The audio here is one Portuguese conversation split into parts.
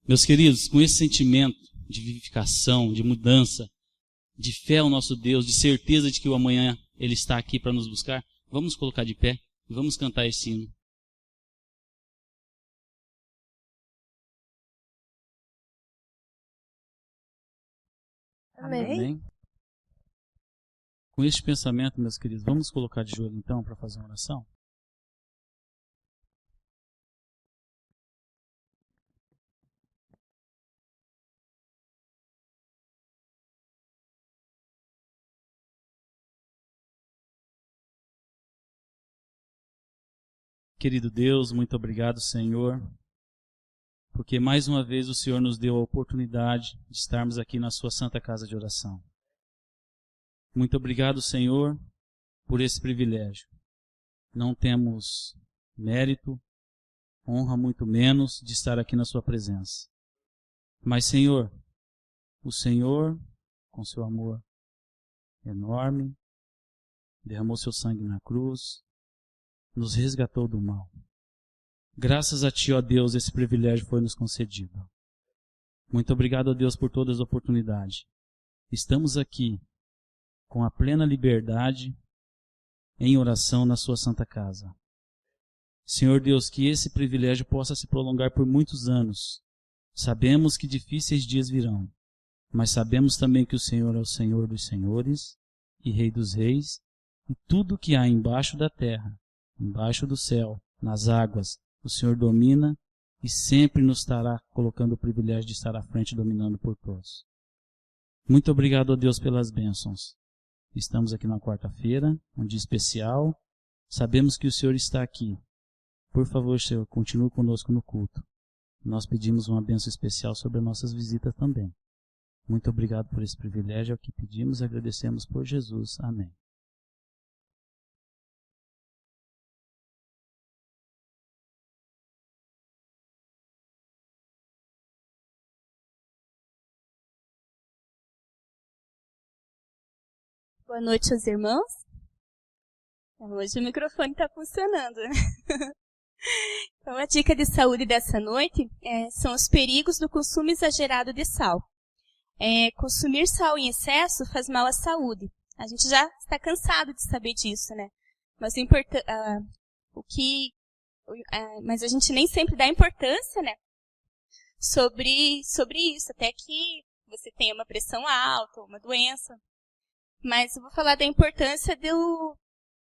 Meus queridos, com esse sentimento de vivificação, de mudança, de fé ao nosso Deus, de certeza de que o amanhã Ele está aqui para nos buscar, vamos colocar de pé e vamos cantar esse hino. Amém. Amém? Com este pensamento, meus queridos, vamos colocar de joelho então para fazer uma oração? Querido Deus, muito obrigado, Senhor, porque mais uma vez o Senhor nos deu a oportunidade de estarmos aqui na sua santa casa de oração. Muito obrigado, Senhor, por esse privilégio. Não temos mérito, honra muito menos de estar aqui na sua presença. Mas, Senhor, o Senhor, com seu amor enorme, derramou seu sangue na cruz, nos resgatou do mal. Graças a Ti, ó Deus, esse privilégio foi nos concedido. Muito obrigado, ó Deus, por todas as oportunidades. Estamos aqui com a plena liberdade em oração na sua santa casa. Senhor Deus, que esse privilégio possa se prolongar por muitos anos. Sabemos que difíceis dias virão, mas sabemos também que o Senhor é o Senhor dos senhores e Rei dos reis, e tudo que há embaixo da terra, embaixo do céu, nas águas, o Senhor domina e sempre nos estará colocando o privilégio de estar à frente, dominando por todos. Muito obrigado, ó Deus, pelas bênçãos. Estamos aqui na quarta-feira, um dia especial. Sabemos que o Senhor está aqui. Por favor, Senhor, continue conosco no culto. Nós pedimos uma bênção especial sobre as nossas visitas também. Muito obrigado por esse privilégio, é o que pedimos e agradecemos por Jesus. Amém. Boa noite aos irmãos. Hoje o microfone está funcionando, né? Então, a dica de saúde dessa noite são os perigos do consumo exagerado de sal. Consumir sal em excesso faz mal à saúde. A gente já está cansado de saber disso, né? Mas a gente nem sempre dá importância, né? Sobre isso, até que você tenha uma pressão alta, uma doença. Mas eu vou falar da importância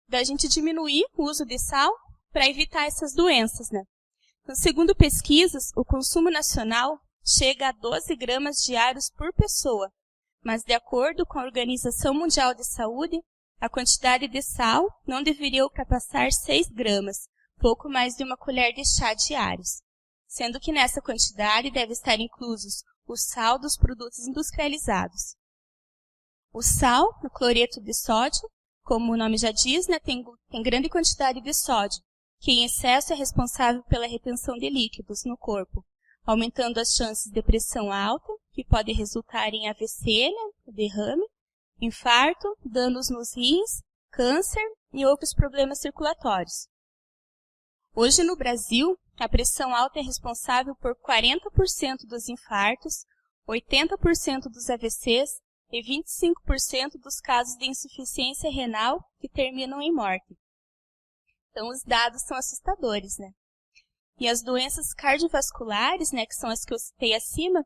da gente diminuir o uso de sal para evitar essas doenças, né? Então, segundo pesquisas, o consumo nacional chega a 12 gramas diários por pessoa, mas de acordo com a Organização Mundial de Saúde, a quantidade de sal não deveria ultrapassar 6 gramas, pouco mais de uma colher de chá diários, sendo que nessa quantidade deve estar inclusos o sal dos produtos industrializados. O sal, o cloreto de sódio, como o nome já diz, né, tem grande quantidade de sódio, que em excesso é responsável pela retenção de líquidos no corpo, aumentando as chances de pressão alta, que pode resultar em AVC, né, derrame, infarto, danos nos rins, câncer e outros problemas circulatórios. Hoje no Brasil, a pressão alta é responsável por 40% dos infartos, 80% dos AVCs, e 25% dos casos de insuficiência renal que terminam em morte. Então, os dados são assustadores, né? E as doenças cardiovasculares, né, que são as que eu citei acima,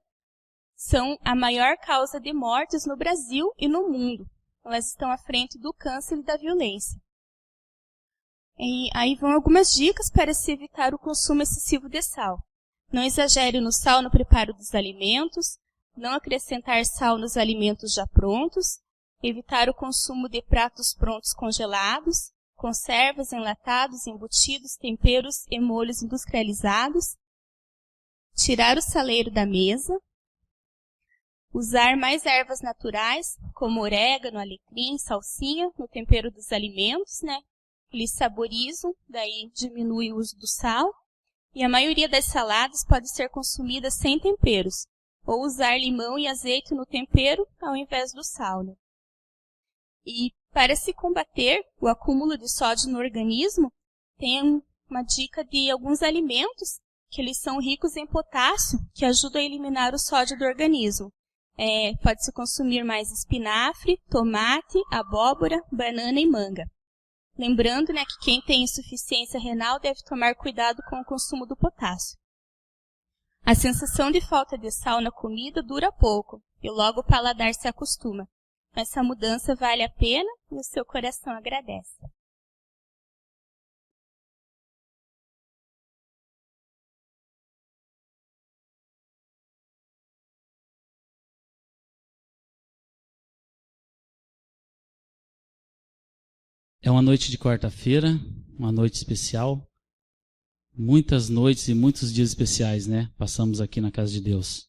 são a maior causa de mortes no Brasil e no mundo. Elas estão à frente do câncer e da violência. E aí vão algumas dicas para se evitar o consumo excessivo de sal. Não exagere no sal no preparo dos alimentos, não acrescentar sal nos alimentos já prontos, evitar o consumo de pratos prontos congelados, conservas, enlatados, embutidos, temperos e molhos industrializados, tirar o saleiro da mesa, usar mais ervas naturais, como orégano, alecrim, salsinha, no tempero dos alimentos, né? Eles saborizam, daí diminui o uso do sal, e a maioria das saladas pode ser consumida sem temperos, ou usar limão e azeite no tempero ao invés do sal, né? E para se combater o acúmulo de sódio no organismo, tem uma dica de alguns alimentos que eles são ricos em potássio, que ajuda a eliminar o sódio do organismo. Pode-se consumir mais espinafre, tomate, abóbora, banana e manga. Lembrando, né, que quem tem insuficiência renal deve tomar cuidado com o consumo do potássio. A sensação de falta de sal na comida dura pouco e logo o paladar se acostuma. Essa mudança vale a pena e o seu coração agradece. É uma noite de quarta-feira, uma noite especial. Muitas noites e muitos dias especiais, né? Passamos aqui na casa de Deus.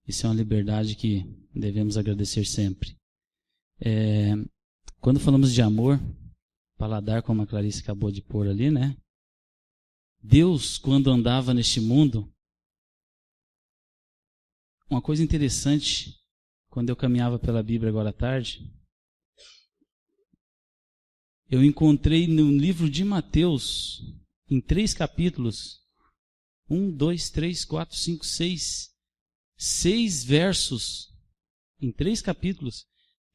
Isso é uma liberdade que devemos agradecer sempre. Quando falamos de amor, paladar, como a Clarice acabou de pôr ali, né? Deus, quando andava neste mundo, uma coisa interessante, quando eu caminhava pela Bíblia agora à tarde, eu encontrei no livro de Mateus, em 3 capítulos, 1, 2, 3, 4, 5, 6 versos, em 3 capítulos,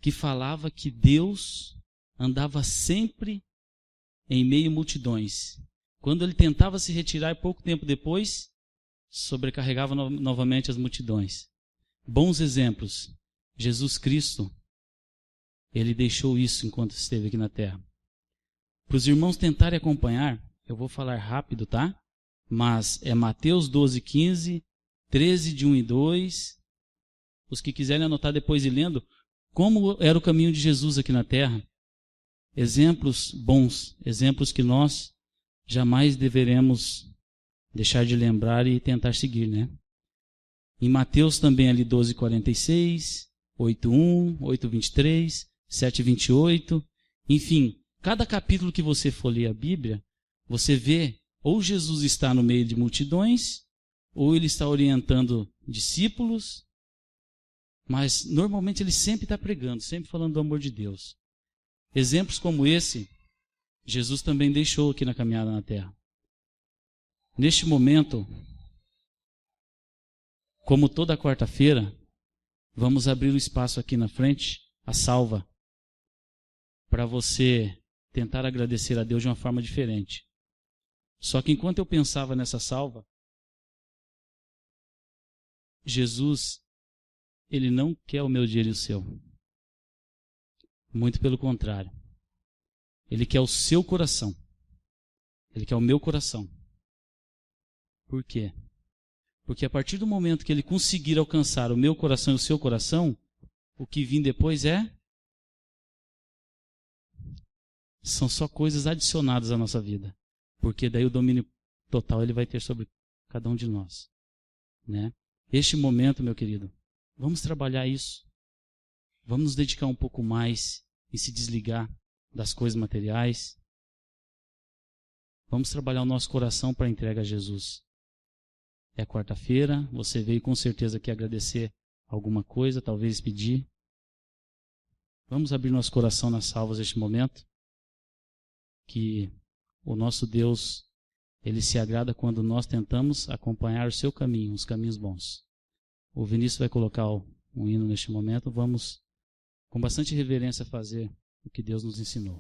que falava que Deus andava sempre em meio a multidões. Quando ele tentava se retirar, pouco tempo depois, sobrecarregava novamente as multidões. Bons exemplos. Jesus Cristo, ele deixou isso enquanto esteve aqui na terra. Para os irmãos tentarem acompanhar, eu vou falar rápido, tá? Mas é Mateus 12, 15, 13 de 1 e 2. Os que quiserem anotar depois e lendo, como era o caminho de Jesus aqui na terra. Exemplos bons, exemplos que nós jamais deveremos deixar de lembrar e tentar seguir, né? Em Mateus também ali 12, 46, 8, 1, 8, 23, 7, 28, enfim, cada capítulo que você for ler a Bíblia, você vê ou Jesus está no meio de multidões, ou ele está orientando discípulos, mas normalmente ele sempre está pregando, sempre falando do amor de Deus. Exemplos como esse, Jesus também deixou aqui na caminhada na terra. Neste momento, como toda quarta-feira, vamos abrir o espaço aqui na frente, a salva, para você tentar agradecer a Deus de uma forma diferente. Só que enquanto eu pensava nessa salva, Jesus, ele não quer o meu dinheiro e o seu. Muito pelo contrário. Ele quer o seu coração. Ele quer o meu coração. Por quê? Porque a partir do momento que ele conseguir alcançar o meu coração e o seu coração, o que vem depois são só coisas adicionadas à nossa vida. Porque daí o domínio total ele vai ter sobre cada um de nós, né? Este momento, meu querido, vamos trabalhar isso. Vamos nos dedicar um pouco mais e se desligar das coisas materiais. Vamos trabalhar o nosso coração para a entrega a Jesus. É quarta-feira, você veio com certeza aqui agradecer alguma coisa, talvez pedir. Vamos abrir nosso coração nas salvas neste momento. Que o nosso Deus, ele se agrada quando nós tentamos acompanhar o seu caminho, os caminhos bons. O Vinícius vai colocar um hino neste momento. Vamos, com bastante reverência, fazer o que Deus nos ensinou.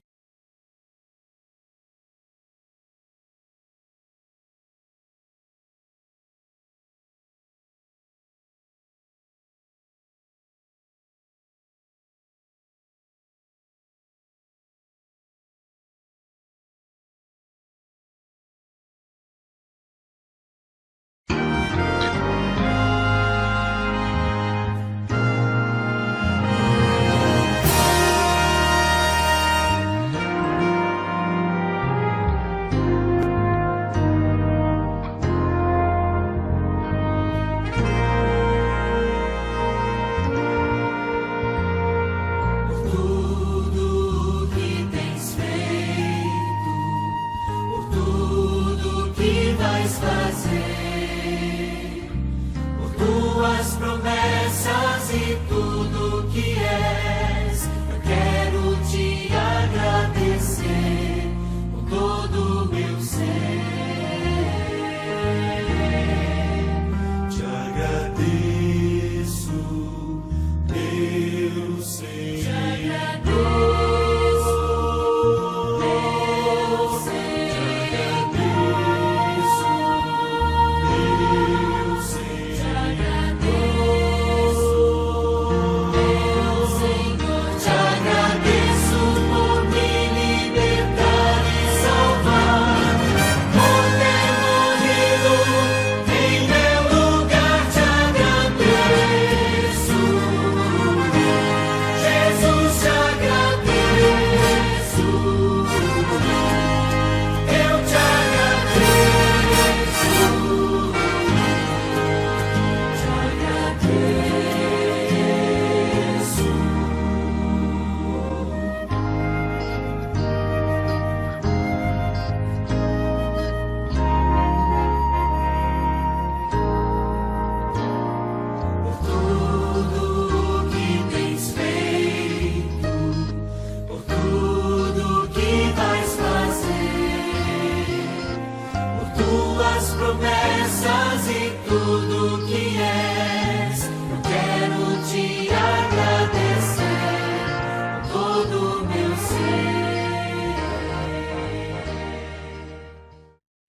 meu ser.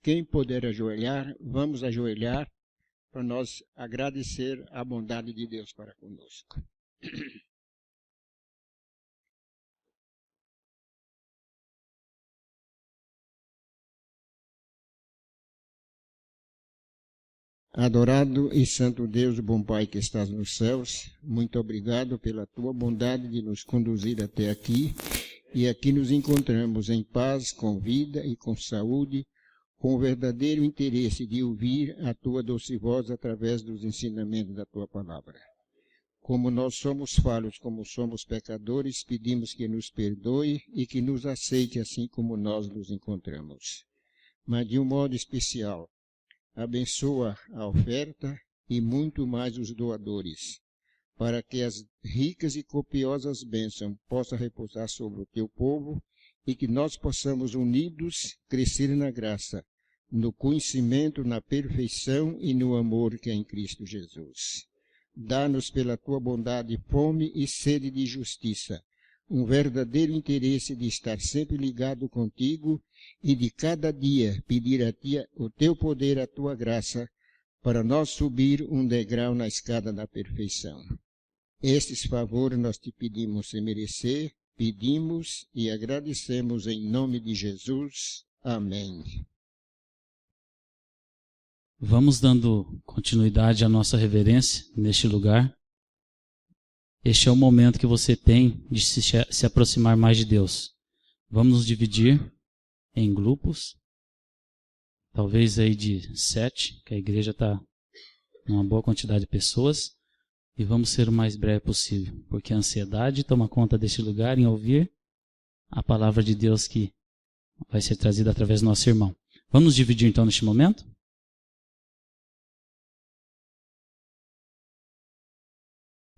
Quem puder ajoelhar, vamos ajoelhar para nós agradecer a bondade de Deus para conosco. Adorado e santo Deus, bom Pai que estás nos céus, muito obrigado pela tua bondade de nos conduzir até aqui, e aqui nos encontramos em paz, com vida e com saúde, com o verdadeiro interesse de ouvir a tua doce voz através dos ensinamentos da tua palavra. Como nós somos falhos, como somos pecadores, pedimos que nos perdoe e que nos aceite assim como nós nos encontramos. Mas de um modo especial, abençoa a oferta e muito mais os doadores, para que as ricas e copiosas bênçãos possam repousar sobre o teu povo e que nós possamos unidos crescer na graça, no conhecimento, na perfeição e no amor que é em Cristo Jesus. Dá-nos pela tua bondade fome e sede de justiça, um verdadeiro interesse de estar sempre ligado contigo e de cada dia pedir a ti o teu poder, a tua graça, para nós subir um degrau na escada da perfeição. Estes favores nós te pedimos sem merecer, pedimos e agradecemos em nome de Jesus. Amém. Vamos dando continuidade à nossa reverência neste lugar. Este é o momento que você tem de se aproximar mais de Deus. Vamos nos dividir em grupos, talvez aí de 7, que a igreja está com uma boa quantidade de pessoas, e vamos ser o mais breve possível, porque a ansiedade toma conta deste lugar em ouvir a palavra de Deus que vai ser trazida através do nosso irmão. Vamos nos dividir então neste momento?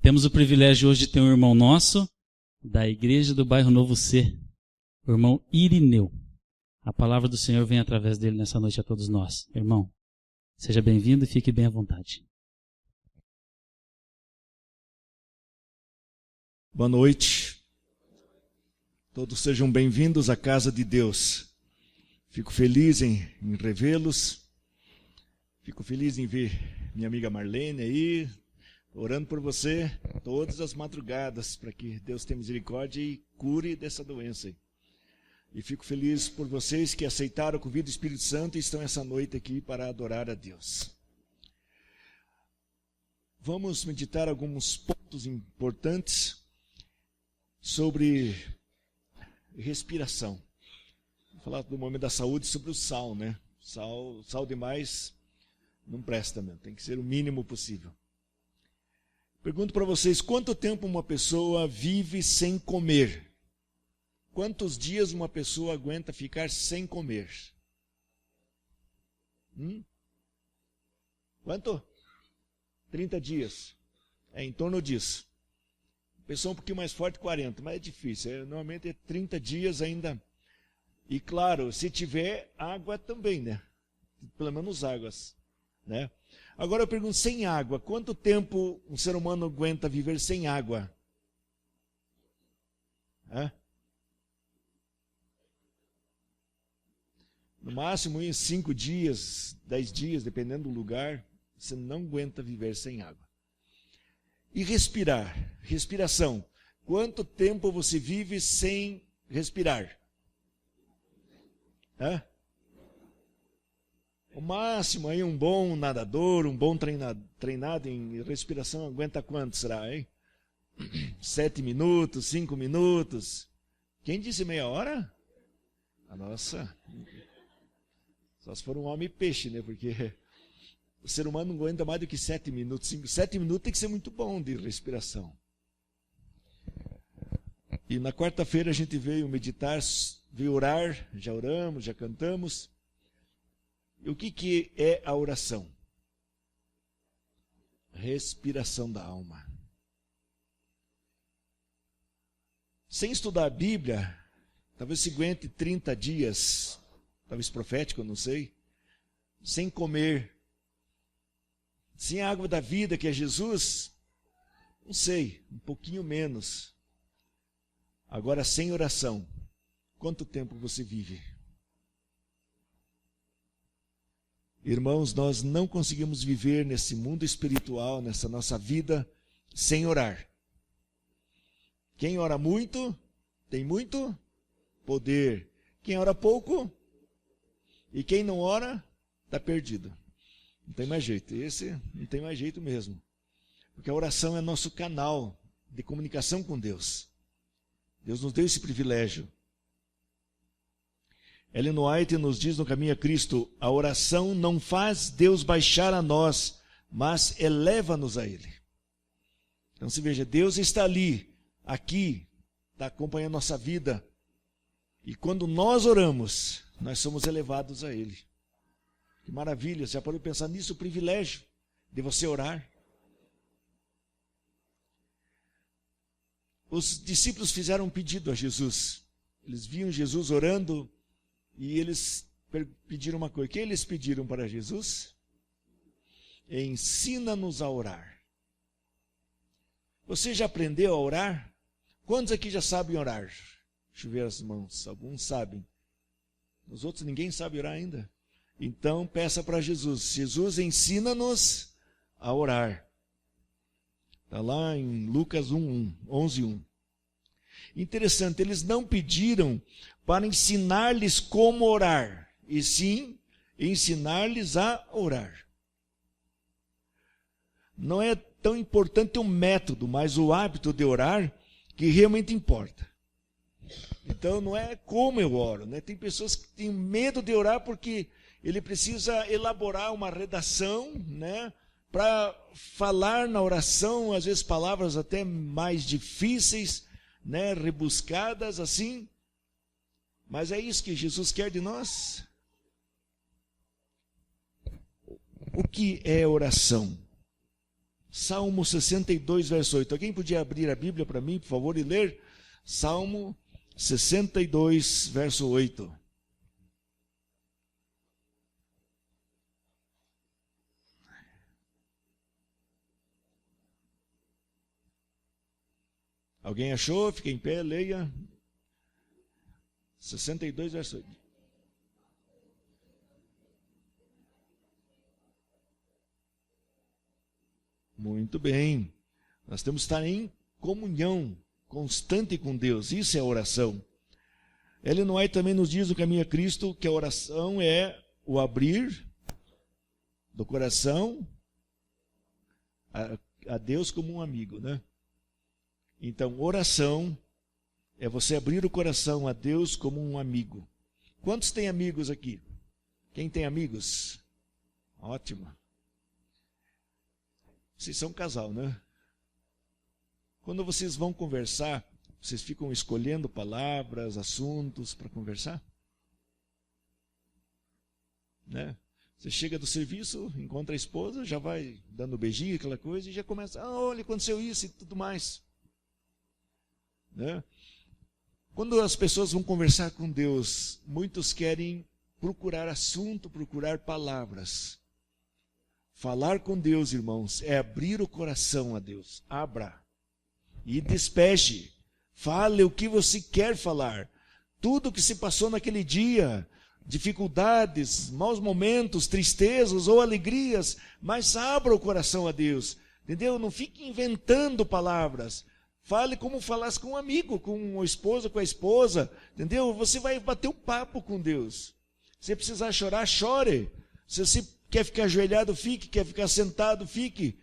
Temos o privilégio hoje de ter um irmão nosso, da igreja do bairro Novo C, o irmão Irineu. A palavra do Senhor vem através dele nessa noite a todos nós. Irmão, seja bem-vindo e fique bem à vontade. Boa noite. Todos sejam bem-vindos à casa de Deus. Fico feliz em revê-los. Fico feliz em ver minha amiga Marlene aí, orando por você todas as madrugadas, para que Deus tenha misericórdia e cure dessa doença aí. E fico feliz por vocês que aceitaram o convite do Espírito Santo e estão essa noite aqui para adorar a Deus. Vamos meditar alguns pontos importantes sobre respiração. Vou falar do momento da saúde sobre o sal, né? Sal demais não presta mesmo, tem que ser o mínimo possível. Pergunto para vocês, quanto tempo uma pessoa vive sem comer? Quantos dias uma pessoa aguenta ficar sem comer? Quanto? 30 dias. É em torno disso. Pessoa um pouquinho mais forte, 40, mas é difícil. Normalmente é 30 dias ainda. E claro, se tiver água também, né? Pelo menos águas, né? Agora eu pergunto, sem água, quanto tempo um ser humano aguenta viver sem água? No máximo em 5 dias, 10 dias, dependendo do lugar, você não aguenta viver sem água. E respirar, respiração. Quanto tempo você vive sem respirar? O máximo aí um bom nadador, um bom treinado em respiração, aguenta quanto será, hein? 7 minutos, 5 minutos. Quem disse meia hora? Nossa, só se for um homem peixe, né? Porque o ser humano não aguenta mais do que 7 minutos. 7 minutos tem que ser muito bom de respiração. E na quarta-feira a gente veio meditar, veio orar, já oramos, já cantamos. E o que é a oração? Respiração da alma. Sem estudar a Bíblia, talvez se aguente 30 dias, talvez profético, eu não sei, sem comer, sem a água da vida que é Jesus, não sei, um pouquinho menos. Agora, sem oração, quanto tempo você vive? Irmãos, nós não conseguimos viver nesse mundo espiritual, nessa nossa vida, sem orar. Quem ora muito, tem muito poder. Quem ora pouco, e quem não ora, está perdido. Não tem mais jeito. Esse não tem mais jeito mesmo. Porque a oração é nosso canal de comunicação com Deus. Deus nos deu esse privilégio. Ellen White nos diz no Caminho a Cristo, a oração não faz Deus baixar a nós, mas eleva-nos a Ele. Então se veja, Deus está ali, aqui, está acompanhando nossa vida. E quando nós oramos, nós somos elevados a Ele. Que maravilha, você já pode pensar nisso, o privilégio de você orar. Os discípulos fizeram um pedido a Jesus. Eles viam Jesus orando e eles pediram uma coisa. O que eles pediram para Jesus? Ensina-nos a orar. Você já aprendeu a orar? Quantos aqui já sabem orar? Deixa eu ver as mãos. Alguns sabem. Os outros ninguém sabe orar ainda. Então peça para Jesus. Jesus, ensina-nos a orar. Está lá em Lucas 11:1. Interessante, eles não pediram para ensinar-lhes como orar, e sim ensinar-lhes a orar. Não é tão importante o método, mas o hábito de orar que realmente importa. Então não é como eu oro, né? Tem pessoas que têm medo de orar porque ele precisa elaborar uma redação, né? Para falar na oração, às vezes palavras até mais difíceis, né? Rebuscadas assim. Mas é isso que Jesus quer de nós. O que é oração? Salmo 62, verso 8. Alguém podia abrir a Bíblia para mim, por favor, e ler? Salmo 62, verso 8. Alguém achou? Fica em pé, leia. 62, verso 8. Muito bem. Nós temos que estar em comunhão constante com Deus. Isso é oração. Ellen White também nos diz no Caminho a Cristo que a oração é o abrir do coração a Deus como um amigo, né? Então, oração é você abrir o coração a Deus como um amigo. Quantos têm amigos aqui? Quem tem amigos? Ótimo. Vocês são um casal, né? Quando vocês vão conversar, vocês ficam escolhendo palavras, assuntos para conversar? Né? Você chega do serviço, encontra a esposa, já vai dando beijinho, aquela coisa, e já começa, olha, aconteceu isso e tudo mais. Né? Quando as pessoas vão conversar com Deus, muitos querem procurar assunto, procurar palavras. Falar com Deus, irmãos, é abrir o coração a Deus. Abra e despeje. Fale o que você quer falar. Tudo que se passou naquele dia, dificuldades, maus momentos, tristezas ou alegrias, mas abra o coração a Deus. Entendeu? Não fique inventando palavras. Fale como falasse com um amigo, com o esposo, com a esposa. Entendeu? Você vai bater um papo com Deus. Se precisar chorar, chore. Se você quer ficar ajoelhado, fique. Quer ficar sentado, fique.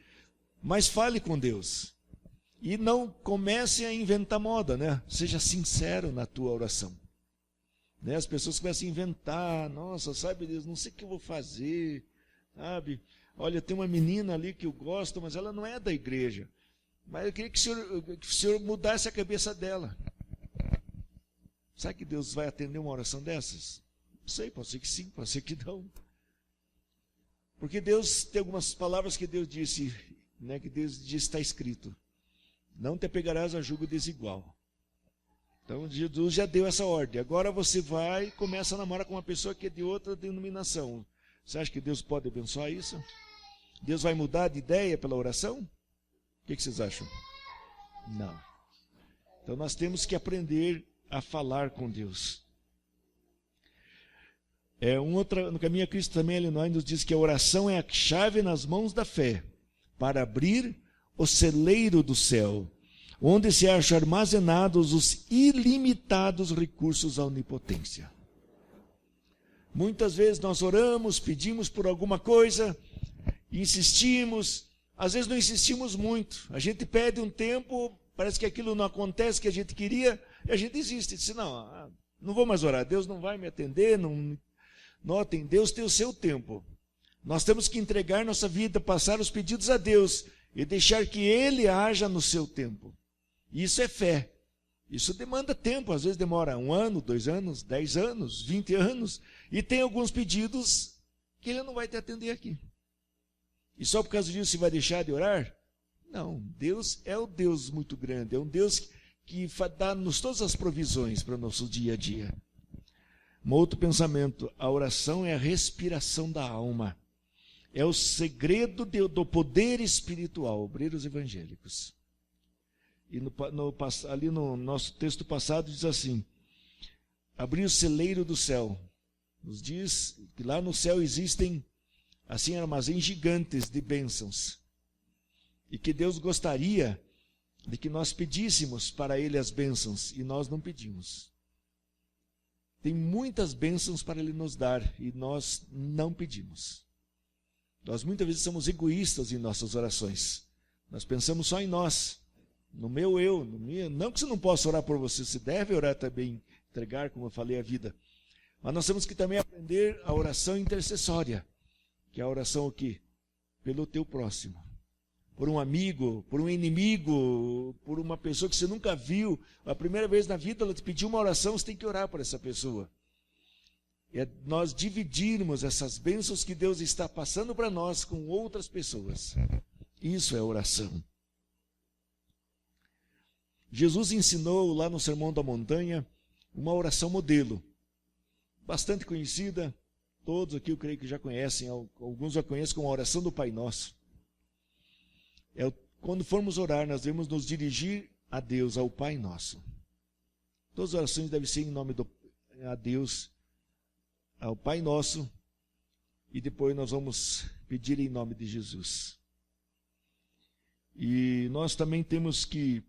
Mas fale com Deus. E não comece a inventar moda, né? Seja sincero na tua oração. Né? As pessoas começam a inventar. Senhor, sabe, Deus, não sei o que eu vou fazer. Sabe? Olha, tem uma menina ali que eu gosto, mas ela não é da igreja. Mas eu queria que o Senhor mudasse a cabeça dela. Sabe que Deus vai atender uma oração dessas? Não sei, pode ser que sim, pode ser que não. Porque Deus tem algumas palavras que Deus disse, né, que Deus disse, está escrito. Não te apegarás a julgo desigual. Então Jesus já deu essa ordem. Agora você vai e começa a namorar com uma pessoa que é de outra denominação. Você acha que Deus pode abençoar isso? Deus vai mudar de ideia pela oração? O que vocês acham? Não. Então nós temos que aprender a falar com Deus. No Caminho a Cristo também, Ellen White nos diz que a oração é a chave nas mãos da fé para abrir o celeiro do céu, onde se acham armazenados os ilimitados recursos da onipotência. Muitas vezes nós oramos, pedimos por alguma coisa, insistimos, às vezes não insistimos muito. A gente pede um tempo, parece que aquilo não acontece que a gente queria, e a gente desiste. Diz, não vou mais orar, Deus não vai me atender. Não... Notem, Deus tem o seu tempo. Nós temos que entregar nossa vida, passar os pedidos a Deus e deixar que Ele haja no seu tempo. Isso é fé. Isso demanda tempo, às vezes demora 1 ano, 2 anos, 10 anos, 20 anos. E tem alguns pedidos que Ele não vai te atender aqui. E só por causa disso você vai deixar de orar? Não, Deus é o Deus muito grande, é um Deus que dá-nos todas as provisões para o nosso dia a dia. Um outro pensamento, a oração é a respiração da alma. É o segredo do poder espiritual, obreiros evangélicos. E ali no nosso texto passado diz assim, abrir o celeiro do céu. Nos diz que lá no céu existem assim armazéns gigantes de bênçãos. E que Deus gostaria de que nós pedíssemos para Ele as bênçãos, e nós não pedimos. Tem muitas bênçãos para Ele nos dar, e nós não pedimos. Nós muitas vezes somos egoístas em nossas orações. Nós pensamos só em nós, no meu eu, no meu. Não que você não possa orar por você, você deve orar também, entregar, como eu falei, a vida. Mas nós temos que também aprender a oração intercessória, que é a oração o quê? Pelo teu próximo. Por um amigo, por um inimigo, por uma pessoa que você nunca viu. A primeira vez na vida ela te pediu uma oração, você tem que orar por essa pessoa. É nós dividirmos essas bênçãos que Deus está passando para nós com outras pessoas. Isso é oração. Jesus ensinou lá no Sermão da Montanha uma oração modelo, bastante conhecida, todos aqui eu creio que já conhecem, alguns já conhecem como a oração do Pai Nosso. Quando formos orar, nós devemos nos dirigir a Deus, ao Pai Nosso. Todas as orações devem ser em nome a Deus, ao Pai Nosso, e depois nós vamos pedir em nome de Jesus. E nós também temos que,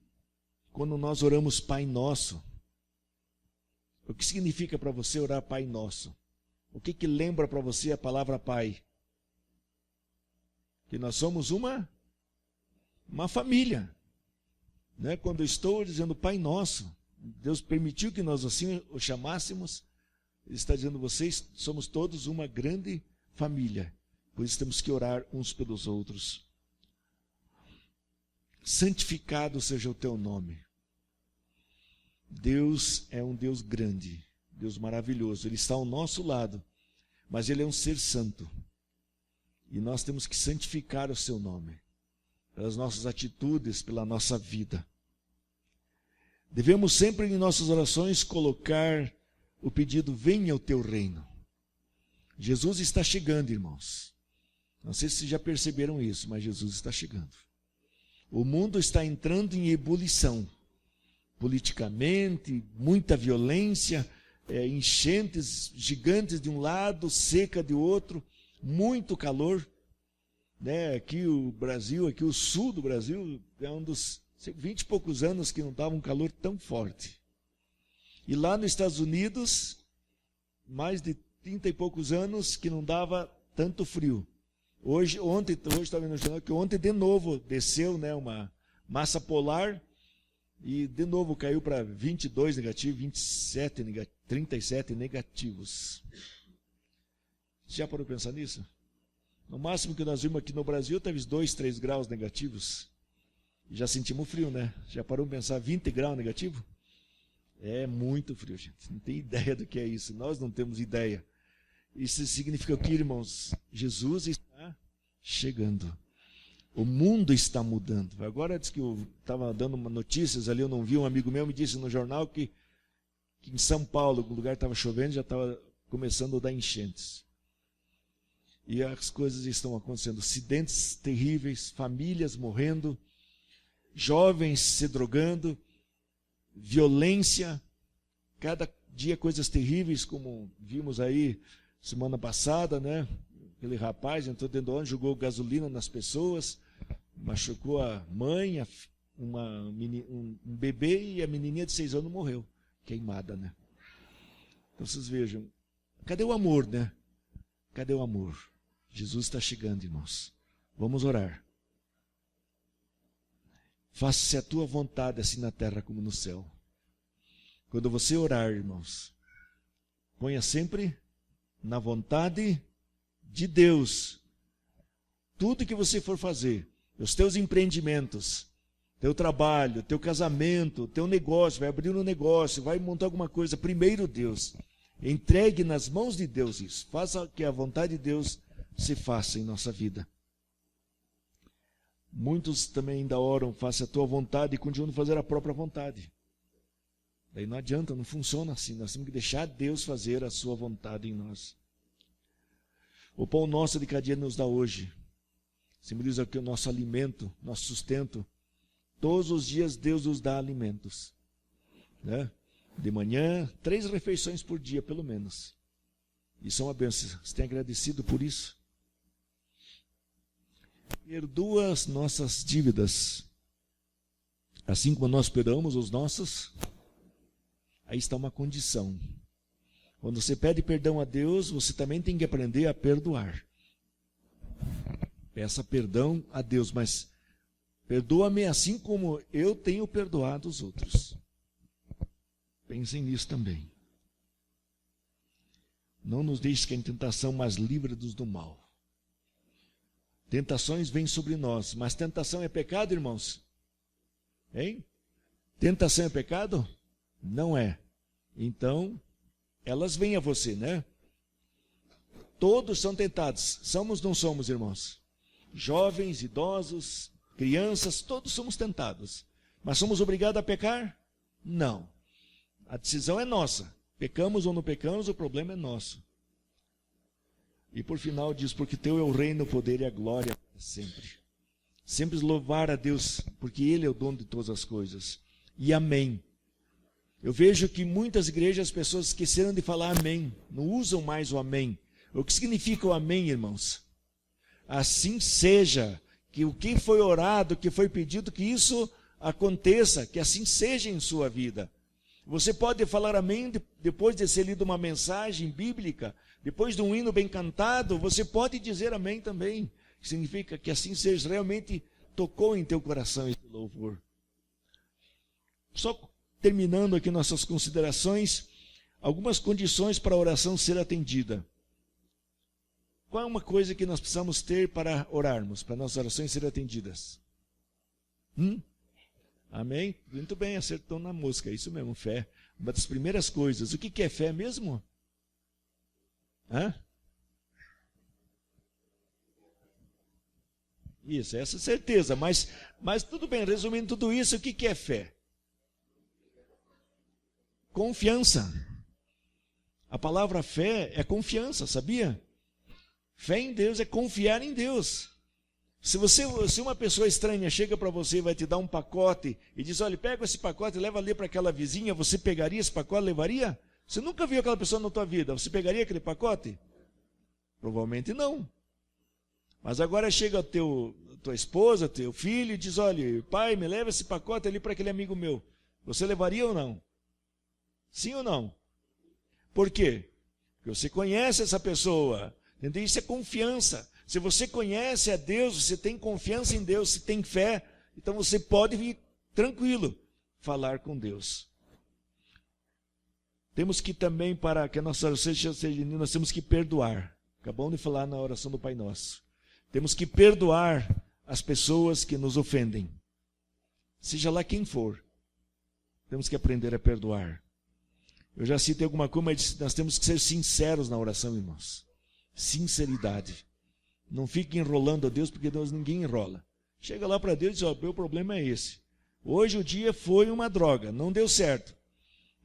quando nós oramos Pai Nosso, o que significa para você orar Pai Nosso? O que lembra para você a palavra Pai? Que nós somos uma família. Né? Quando eu estou dizendo Pai Nosso, Deus permitiu que nós assim o chamássemos. Ele está dizendo, vocês somos todos uma grande família. Por isso temos que orar uns pelos outros. Santificado seja o teu nome. Deus é um Deus grande, Deus maravilhoso. Ele está ao nosso lado, mas Ele é um ser santo. E nós temos que santificar o seu nome, pelas nossas atitudes, pela nossa vida. Devemos sempre em nossas orações colocar o pedido, venha o teu reino. Jesus está chegando, irmãos. Não sei se já perceberam isso, mas Jesus está chegando. O mundo está entrando em ebulição. Politicamente, muita violência, enchentes gigantes de um lado, seca de outro, muito calor. Né? Aqui o Brasil, aqui o sul do Brasil, é um dos 20 e poucos anos que não estava um calor tão forte. E lá nos Estados Unidos, mais de 30 e poucos anos que não dava tanto frio. Hoje estava vendo no jornal que ontem de novo desceu, né, uma massa polar e de novo caiu para 22 negativos, 27 negativos, 37 negativos. Você já parou para pensar nisso? No máximo que nós vimos aqui no Brasil teve 2, 3 graus negativos. E já sentimos frio, né? Já parou para pensar 20 graus negativo? É muito frio, gente. Não tem ideia do que é isso. Nós não temos ideia. Isso significa o que, irmãos? Jesus está chegando. O mundo está mudando. Agora, diz que eu estava dando notícias ali, eu não vi, um amigo meu me disse no jornal que em São Paulo, no lugar que estava chovendo, já estava começando a dar enchentes. E as coisas estão acontecendo. Acidentes terríveis, famílias morrendo, jovens se drogando. violência, cada dia coisas terríveis, como vimos aí semana passada, né? Aquele rapaz entrou dentro do ônibus, jogou gasolina nas pessoas, machucou a mãe, um bebê, e a menininha de 6 anos morreu, queimada, né? Então vocês vejam, cadê o amor, né? Cadê o amor? Jesus está chegando, irmãos. Vamos orar. Faça-se a tua vontade, assim na terra como no céu. Quando você orar, irmãos, ponha sempre na vontade de Deus. Tudo que você for fazer, os teus empreendimentos, teu trabalho, teu casamento, teu negócio, vai abrir um negócio, vai montar alguma coisa, primeiro Deus. Entregue nas mãos de Deus isso. Faça que a vontade de Deus se faça em nossa vida. Muitos também ainda oram, faça a tua vontade, e continuam a fazer a própria vontade. Daí não adianta, não funciona assim. Nós temos que deixar Deus fazer a sua vontade em nós. O pão nosso de cada dia nos dá hoje. Simboliza aqui o nosso alimento, nosso sustento. Todos os dias Deus nos dá alimentos, né? De manhã, 3 refeições por dia, pelo menos. Isso é uma bênção. Você tem agradecido por isso? Perdoa as nossas dívidas, assim como nós perdoamos os nossos. Aí está uma condição. Quando você pede perdão a Deus, você também tem que aprender a perdoar. Peça perdão a Deus, mas perdoa-me assim como eu tenho perdoado os outros. Pensem nisso também. Não nos deixe cair em tentação, mas livra-nos do mal. Tentações vêm sobre nós, mas tentação é pecado, irmãos? Hein? Tentação é pecado? Não é. Então, elas vêm a você, né? Todos são tentados. Somos ou não somos, irmãos? Jovens, idosos, crianças, todos somos tentados. Mas somos obrigados a pecar? Não. A decisão é nossa. Pecamos ou não pecamos, o problema é nosso. E por final diz, porque teu é o reino, o poder e a glória sempre. Sempre louvar a Deus, porque Ele é o dono de todas as coisas. E amém. Eu vejo que muitas igrejas as pessoas esqueceram de falar amém. Não usam mais o amém. O que significa o amém, irmãos? Assim seja, que o que foi orado, que foi pedido, que isso aconteça, que assim seja em sua vida. Você pode falar amém depois de ser lido uma mensagem bíblica, depois de um hino bem cantado, você pode dizer amém também. Significa que assim seja, realmente tocou em teu coração esse louvor. Só terminando aqui nossas considerações, algumas condições para a oração ser atendida. Qual é uma coisa que nós precisamos ter para orarmos, para nossas orações serem atendidas? Amém? Muito bem, acertou na mosca, é isso mesmo, fé. Uma das primeiras coisas. O que é fé mesmo? Isso, essa certeza, mas tudo bem, resumindo tudo isso, o que é fé? Confiança. A palavra fé é confiança, sabia? Fé em Deus é confiar em Deus. Se uma pessoa estranha chega para você e vai te dar um pacote e diz, olha, pega esse pacote e leva ali para aquela vizinha, você pegaria esse pacote, levaria? Você nunca viu aquela pessoa na tua vida, você pegaria aquele pacote? Provavelmente não. Mas agora chega tua esposa, teu filho e diz, olha, pai, me leva esse pacote ali para aquele amigo meu. Você levaria ou não? Sim ou não? Por quê? Porque você conhece essa pessoa. Entendeu? Isso é confiança. Se você conhece a Deus, você tem confiança em Deus, você tem fé, então você pode vir tranquilo falar com Deus. Temos que também, para que a nossa oração seja linda, nós temos que perdoar. Acabamos de falar na oração do Pai Nosso. Temos que perdoar as pessoas que nos ofendem. Seja lá quem for. Temos que aprender a perdoar. Eu já citei alguma coisa, mas nós temos que ser sinceros na oração, irmãos. Sinceridade. Não fique enrolando a Deus, porque Deus ninguém enrola. Chega lá para Deus e diz, ó, meu problema é esse. Hoje o dia foi uma droga, não deu certo.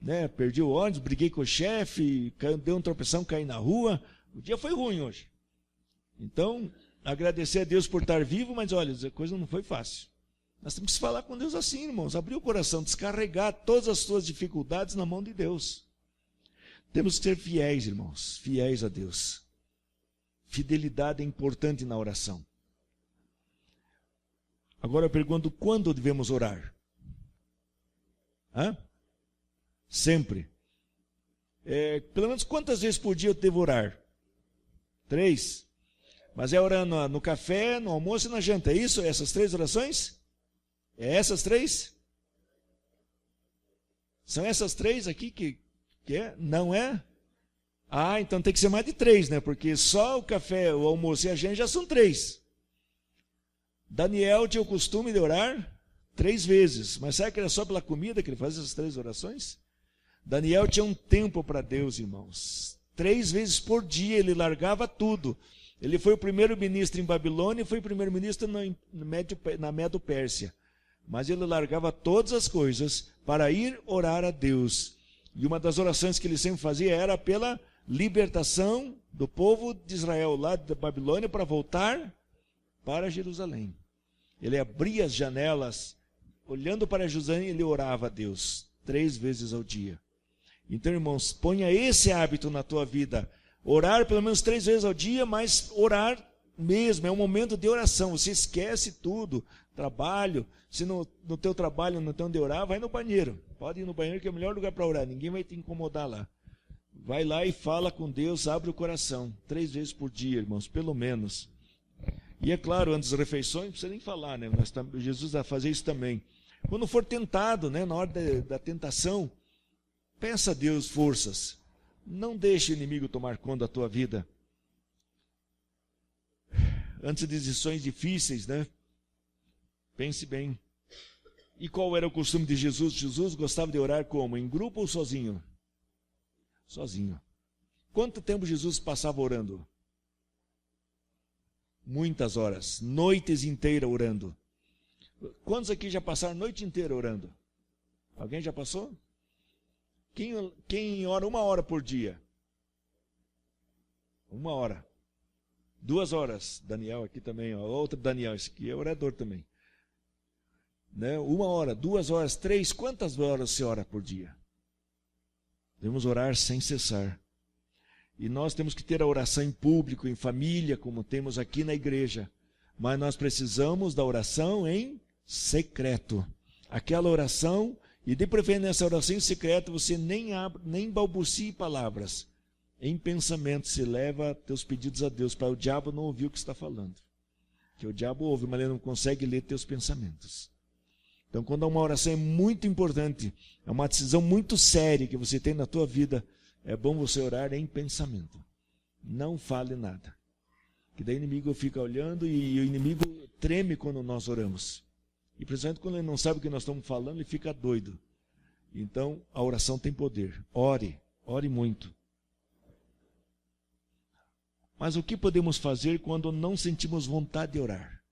Né? Perdi o ônibus, briguei com o chefe, deu uma tropeção, caí na rua. O dia foi ruim hoje. Então, agradecer a Deus por estar vivo, mas olha, a coisa não foi fácil. Nós temos que falar com Deus assim, irmãos. Abrir o coração, descarregar todas as suas dificuldades na mão de Deus. Temos que ser fiéis, irmãos. Fiéis a Deus. Fidelidade é importante na oração. Agora eu pergunto, quando devemos orar? Sempre. Pelo menos quantas vezes por dia eu devo orar? 3. Mas é orando no café, no almoço e na janta. É isso? Essas 3 orações? É essas 3? São essas 3 aqui que é? Não é? Então tem que ser mais de 3, né? Porque só o café, o almoço e a janta já são 3. Daniel tinha o costume de orar 3 vezes. Mas será que era só pela comida que ele fazia essas 3 orações? Daniel tinha um tempo para Deus, irmãos. 3 vezes por dia ele largava tudo. Ele foi o primeiro-ministro em Babilônia e foi o primeiro-ministro na Medo-Pérsia. Mas ele largava todas as coisas para ir orar a Deus. E uma das orações que ele sempre fazia era pela libertação do povo de Israel lá da Babilônia para voltar para Jerusalém. Ele abria as janelas, olhando para Jerusalém, ele orava a Deus 3 vezes ao dia. Então, irmãos, ponha esse hábito na tua vida. Orar pelo menos 3 vezes ao dia, mas orar mesmo, é um momento de oração. Você esquece tudo, trabalho. Se no teu trabalho não tem onde orar, vai no banheiro. Pode ir no banheiro que é o melhor lugar para orar, ninguém vai te incomodar lá. Vai lá e fala com Deus, abre o coração. 3 vezes por dia, irmãos, pelo menos. E é claro, antes das refeições, não precisa nem falar, né? Jesus vai fazer isso também. Quando for tentado, né, na hora da tentação, peça a Deus forças. Não deixe o inimigo tomar conta da tua vida. Antes de decisões difíceis, né? Pense bem. E qual era o costume de Jesus? Jesus gostava de orar como? Em grupo ou sozinho? Sozinho. Quanto tempo Jesus passava orando? Muitas horas. Noites inteiras orando. Quantos aqui já passaram a noite inteira orando? Alguém já passou? Quem ora 1 hora por dia? 1 hora. 2 horas. Daniel aqui também. Outro Daniel, esse aqui é orador também. Né? 1 hora, 2 horas, 3. Quantas horas você ora por dia? Devemos orar sem cessar. E nós temos que ter a oração em público, em família, como temos aqui na igreja. Mas nós precisamos da oração em secreto. Aquela oração, e de preferência nessa oração em secreto, você nem balbucie palavras. Em pensamento, se leva teus pedidos a Deus, para o diabo não ouvir o que está falando. Que o diabo ouve, mas ele não consegue ler teus pensamentos. Então, quando uma oração é muito importante, é uma decisão muito séria que você tem na tua vida, é bom você orar em pensamento. Não fale nada. Que daí o inimigo fica olhando e o inimigo treme quando nós oramos. E principalmente quando ele não sabe o que nós estamos falando, ele fica doido. Então, a oração tem poder. Ore, ore muito. Mas o que podemos fazer quando não sentimos vontade de orar?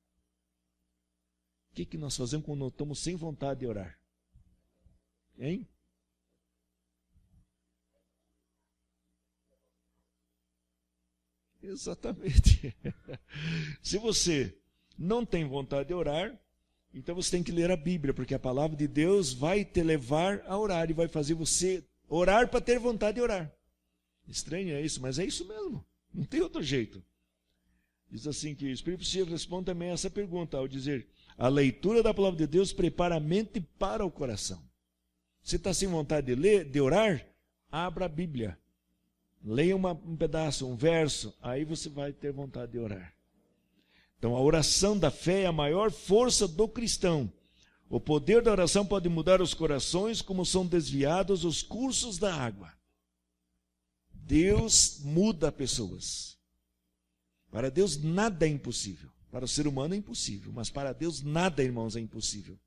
O que nós fazemos quando estamos sem vontade de orar? Hein? Exatamente. Se você não tem vontade de orar, então você tem que ler a Bíblia, porque a palavra de Deus vai te levar a orar e vai fazer você orar para ter vontade de orar. Estranho é isso, mas é isso mesmo. Não tem outro jeito. Diz assim que o Espírito Santo responde também a essa pergunta, ao dizer, a leitura da palavra de Deus prepara a mente para o coração. Se está sem vontade de ler, de orar, abra a Bíblia. Leia um pedaço, um verso, aí você vai ter vontade de orar. Então a oração da fé é a maior força do cristão. O poder da oração pode mudar os corações como são desviados os cursos da água. Deus muda pessoas. Para Deus nada é impossível. Para o ser humano é impossível, mas para Deus nada, irmãos, é impossível.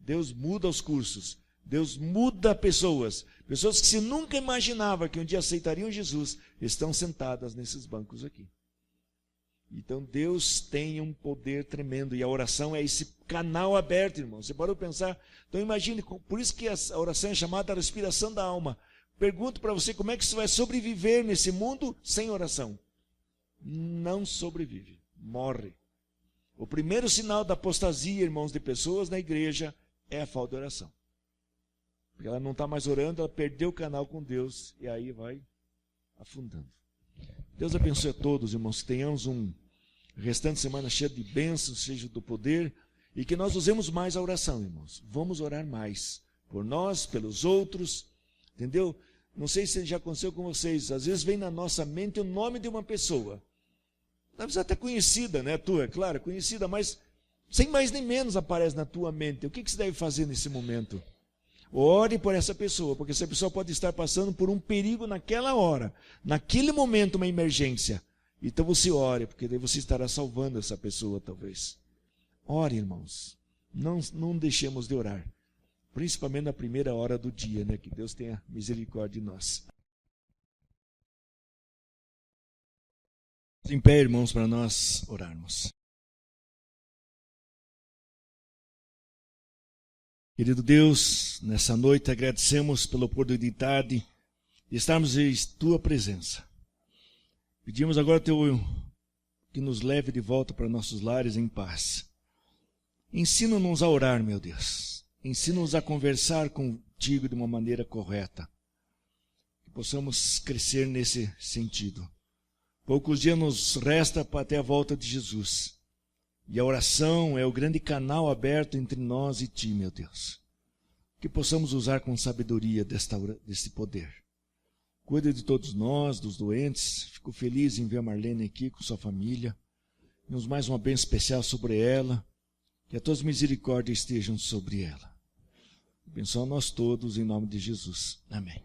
Deus muda os cursos. Deus muda pessoas. Pessoas que se nunca imaginava que um dia aceitariam Jesus, estão sentadas nesses bancos aqui. Então Deus tem um poder tremendo e a oração é esse canal aberto, irmão. Você pode pensar, então imagine, por isso que a oração é chamada a respiração da alma. Pergunto para você como é que você vai sobreviver nesse mundo sem oração. Não sobrevive, morre. O primeiro sinal da apostasia, irmãos, de pessoas na igreja é a falta de oração. Porque ela não está mais orando, ela perdeu o canal com Deus e aí vai afundando. Deus abençoe a todos, irmãos, que tenhamos um restante de semana cheio de bênçãos, cheio do poder, e que nós usemos mais a oração, irmãos. Vamos orar mais por nós, pelos outros, entendeu? Não sei se já aconteceu com vocês, às vezes vem na nossa mente o nome de uma pessoa. Deve ser até conhecida, né? Tua, é claro, conhecida, mas sem mais nem menos aparece na tua mente. O que você deve fazer nesse momento? Ore por essa pessoa, porque essa pessoa pode estar passando por um perigo naquela hora, naquele momento, uma emergência. Então você ore, porque daí você estará salvando essa pessoa, talvez. Ore, irmãos. Não deixemos de orar. Principalmente na primeira hora do dia, né? Que Deus tenha misericórdia de nós. Em pé, irmãos, para nós orarmos. Querido Deus, nessa noite agradecemos pela oportunidade de estarmos em Tua presença. Pedimos agora que nos leve de volta para nossos lares em paz. Ensina-nos a orar, meu Deus. Ensina-nos a conversar contigo de uma maneira correta. Que possamos crescer nesse sentido. Poucos dias nos resta até a volta de Jesus. E a oração é o grande canal aberto entre nós e Ti, meu Deus. Que possamos usar com sabedoria desse poder. Cuida de todos nós, dos doentes. Fico feliz em ver a Marlene aqui com sua família. Damos mais uma bênção especial sobre ela. Que a Tuas misericórdias estejam sobre ela. Abençoa nós todos em nome de Jesus. Amém.